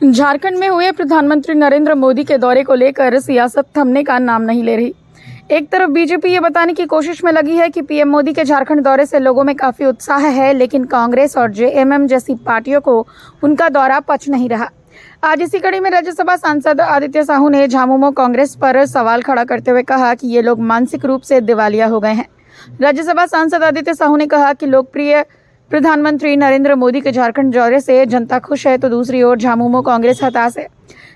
झारखंड में हुए प्रधानमंत्री नरेंद्र मोदी के दौरे को लेकर सियासत थमने का नाम नहीं ले रही। एक तरफ बीजेपी ये बताने की कोशिश में लगी है कि पीएम मोदी के झारखंड दौरे से लोगों में काफी उत्साह है, लेकिन कांग्रेस और जेएमएम जैसी पार्टियों को उनका दौरा पच नहीं रहा। आज इसी कड़ी में राज्यसभा सांसद आदित्य साहू ने झामुमो कांग्रेस पर सवाल खड़ा करते हुए कहा कि ये लोग मानसिक रूप से दिवालिया हो गए हैं। राज्यसभा सांसद आदित्य साहू ने कहा कि लोकप्रिय प्रधानमंत्री नरेंद्र मोदी के झारखंड दौरे से जनता खुश है, तो दूसरी ओर झामुमो कांग्रेस हताश है।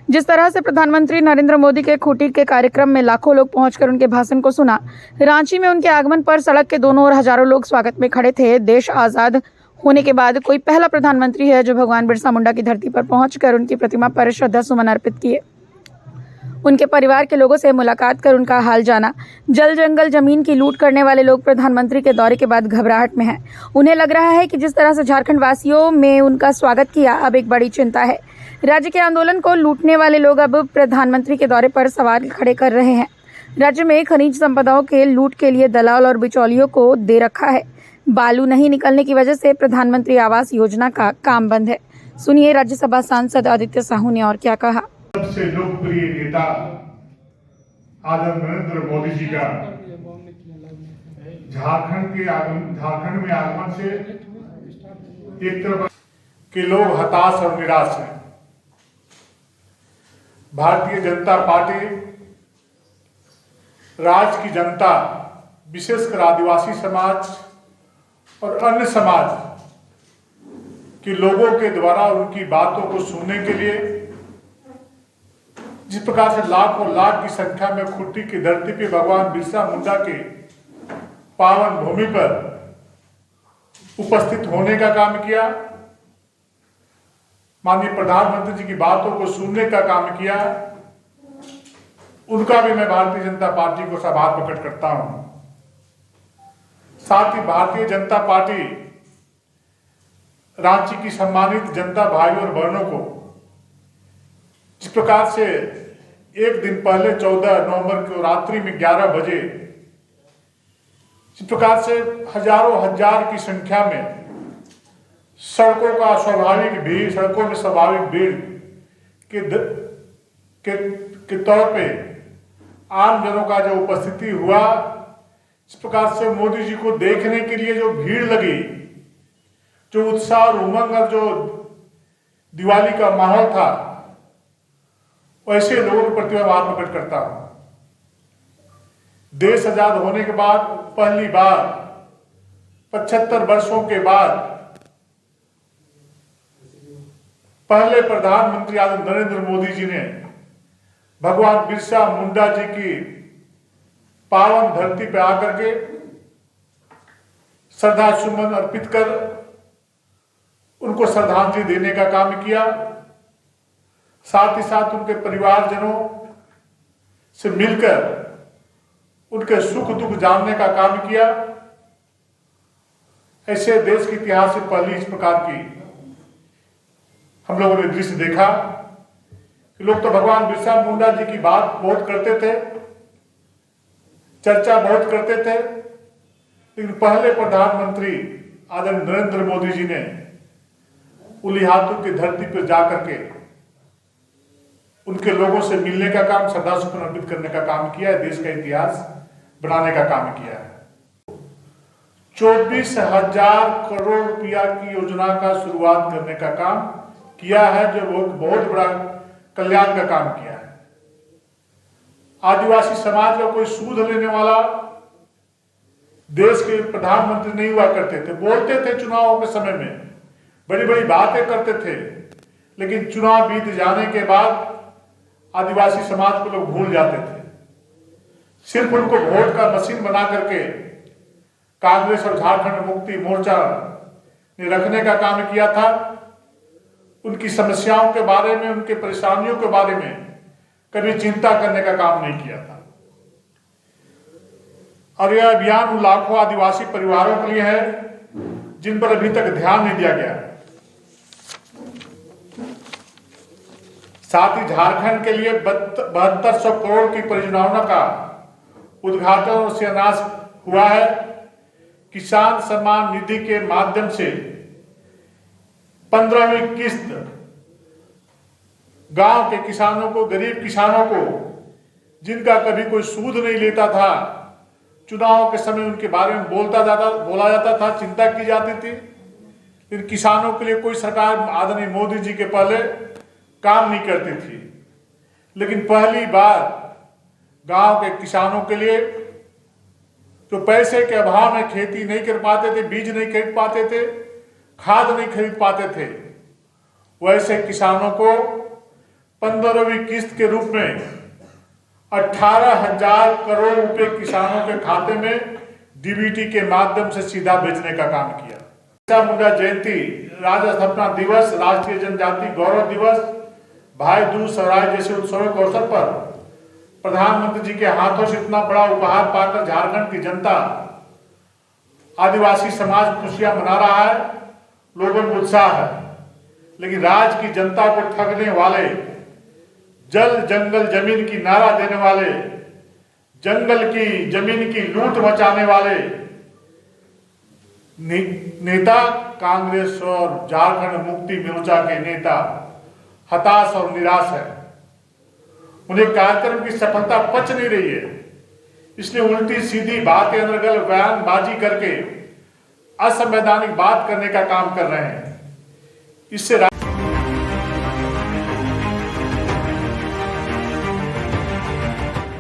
जिस तरह से प्रधानमंत्री नरेंद्र मोदी के खूंटी के कार्यक्रम में लाखों लोग पहुंचकर उनके भाषण को सुना, रांची में उनके आगमन पर सड़क के दोनों ओर हजारों लोग स्वागत में खड़े थे। देश आजाद होने के बाद कोई पहला प्रधानमंत्री है जो भगवान बिरसा मुंडा की धरती पर पहुंचकर उनकी प्रतिमा पर श्रद्धा सुमन अर्पित किए, उनके परिवार के लोगों से मुलाकात कर उनका हाल जाना। जल जंगल जमीन की लूट करने वाले लोग प्रधानमंत्री के दौरे के बाद घबराहट में हैं। उन्हें लग रहा है कि जिस तरह से झारखंड वासियों में उनका स्वागत किया, अब एक बड़ी चिंता है। राज्य के आंदोलन को लूटने वाले लोग अब प्रधानमंत्री के दौरे पर सवाल खड़े कर रहे हैं। राज्य में खनिज संपदाओं के लूट के लिए दलाल और बिचौलियों को दे रखा है। बालू नहीं निकलने की वजह से प्रधानमंत्री आवास योजना का काम बंद है। सुनिए राज्यसभा सांसद आदित्य साहू ने और क्या कहा। सबसे लोकप्रिय नेता आदरणीय नरेंद्र मोदी जी का झारखंड में आगमन से एक तरफ के लोग हताश और निराश हैं। भारतीय जनता पार्टी राज्य की जनता, विशेषकर आदिवासी समाज और अन्य समाज के लोगों के द्वारा उनकी बातों को सुनने के लिए जिस प्रकार से लाखों लाख की संख्या में खूंटी की धरती पे भगवान बिरसा मुंडा के पावन भूमि पर उपस्थित होने का काम किया, माननीय प्रधानमंत्री जी की बातों को सुनने का काम किया, उनका भी मैं भारतीय जनता पार्टी को आभार प्रकट करता हूं। साथ ही भारतीय जनता पार्टी रांची की सम्मानित जनता भाइयों और बहनों को जिस प्रकार से एक दिन पहले 14 नवंबर को रात्रि में 11 बजे जिस प्रकार से हजारों हजार की संख्या में सड़कों में स्वाभाविक भीड़ के तौर पे आम जनों का जो उपस्थिति हुआ, इस प्रकार से मोदी जी को देखने के लिए जो भीड़ लगी, जो उत्साह और उमंग और जो दिवाली का माहौल था, ऐसे लोगों के प्रति आभार प्रकट करता हूं। देश आजाद होने के बाद पहली बार 75 वर्षों के बाद पहले प्रधानमंत्री आदरणीय नरेंद्र मोदी जी ने भगवान बिरसा मुंडा जी की पावन धरती पर आकर के श्रद्धा सुमन अर्पित कर उनको श्रद्धांजलि देने का काम किया। साथ ही साथ उनके परिवारजनों से मिलकर उनके सुख दुख जानने का काम किया। ऐसे देश के इतिहास से पहली इस प्रकार की हम लोगों ने दृश्य देखा कि लोग तो भगवान बिरसा मुंडा जी की बात बहुत करते थे, चर्चा बहुत करते थे, लेकिन पहले प्रधानमंत्री आदरणीय नरेंद्र मोदी जी ने उलिहातू की धरती पर जाकर के उनके लोगों से मिलने का काम, श्रद्धा सुमन अर्पित करने का काम किया है, देश का इतिहास बनाने का काम किया है। 24,000 करोड़ रुपया की योजना का शुरुआत करने का काम किया है, जो बहुत बड़ा कल्याण का काम किया है। आदिवासी समाज का कोई सूद लेने वाला देश के प्रधानमंत्री नहीं हुआ करते थे। बोलते थे चुनावों के समय में, बड़ी बड़ी बातें करते थे, लेकिन चुनाव बीत जाने के बाद आदिवासी समाज को लोग भूल जाते थे। सिर्फ उनको वोट का मशीन बना करके कांग्रेस और झारखंड मुक्ति मोर्चा ने रखने का काम किया था। उनकी समस्याओं के बारे में, उनके परेशानियों के बारे में कभी चिंता करने का काम नहीं किया था। और यह अभियान उन लाखों आदिवासी परिवारों के लिए है जिन पर अभी तक ध्यान नहीं दिया गया। साथ ही झारखंड के लिए 7200 करोड़ की परियोजनाओं का उद्घाटन और शिलान्यास हुआ है। किसान सम्मान निधि के माध्यम से 15वीं किस्त गांव के किसानों को, गरीब किसानों को, जिनका कभी कोई सूद नहीं लेता था, चुनाव के समय उनके बारे में बोला जाता था, चिंता की जाती थी, लेकिन किसानों के लिए कोई सरकार आदरणीय मोदी जी के पहले काम नहीं करती थी। लेकिन पहली बार गांव के किसानों के लिए जो पैसे के अभाव में खेती नहीं कर पाते थे, बीज नहीं खरीद पाते थे, खाद नहीं खरीद पाते थे, वैसे किसानों को 15वीं किस्त के रूप में 18,000 करोड़ रुपए किसानों के खाते में डीबीटी के माध्यम से सीधा भेजने का काम किया। बिरसा मुंडा जयंती, राज्य स्थापना दिवस, राष्ट्रीय जनजाति गौरव दिवस, भाई दूज, स्वराज जैसे उत्सवों के अवसर पर प्रधानमंत्री जी के हाथों से इतना बड़ा उपहार पाकर झारखंड की जनता, आदिवासी समाज खुशियां मना रहा है, लोगों में उत्साह है। लेकिन राज्य की जनता को ठगने वाले, जल जंगल जमीन की नारा देने वाले, जंगल की जमीन की लूट मचाने वाले नेता, कांग्रेस और झारखंड मुक्ति मोर्चा के नेता हताश और निराश है। उन्हें कार्यक्रम की सफलता पच नहीं रही है, इसलिए उल्टी सीधी बातें, अनर्गल बयानबाजी करके असंवैधानिक बात करने का काम कर रहे हैं। इससे